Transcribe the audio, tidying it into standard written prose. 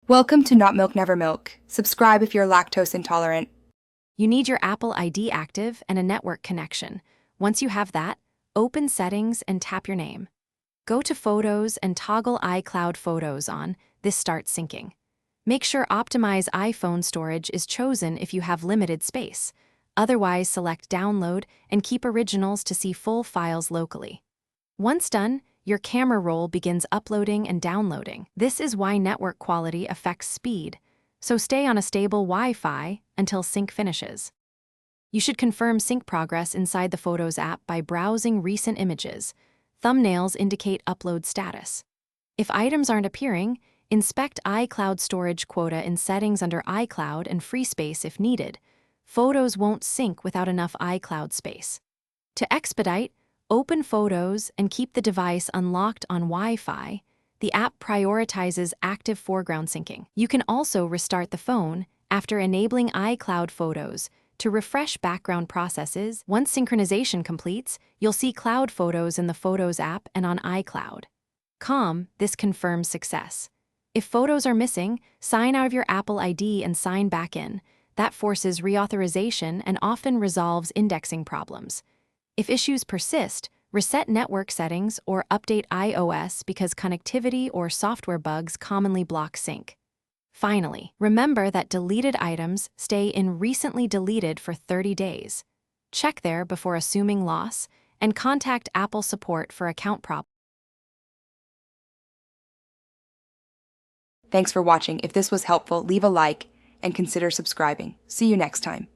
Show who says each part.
Speaker 1: Welcome to Not Milk Never Milk. Subscribe if you're lactose intolerant.
Speaker 2: You need your Apple ID active and a network connection. Once you have that, open Settings and tap your name. Go to Photos and toggle iCloud Photos on. This starts syncing. Make sure Optimize iPhone Storage is chosen if you have limited space. Otherwise, select Download and keep originals to see full files locally. Once done, your camera roll begins uploading and downloading. This is why network quality affects speed, so stay on a stable Wi-Fi until sync finishes. You should confirm sync progress inside the Photos app by browsing recent images. Thumbnails indicate upload status. If items aren't appearing, inspect iCloud storage quota in settings under iCloud and free space if needed. Photos won't sync without enough iCloud space. To expedite, open Photos and keep the device unlocked on Wi-Fi. The app prioritizes active foreground syncing. You can also restart the phone after enabling iCloud Photos to refresh background processes. Once synchronization completes, you'll see Cloud Photos in the Photos app and on iCloud. This confirms success. If photos are missing, sign out of your Apple ID and sign back in. That forces reauthorization and often resolves indexing problems. If issues persist, reset network settings or update iOS because connectivity or software bugs commonly block sync. Finally, remember that deleted items stay in Recently Deleted for 30 days. Check there before assuming loss and contact Apple support for account problems.
Speaker 1: Thanks for watching. If this was helpful, leave a like and consider subscribing. See you next time.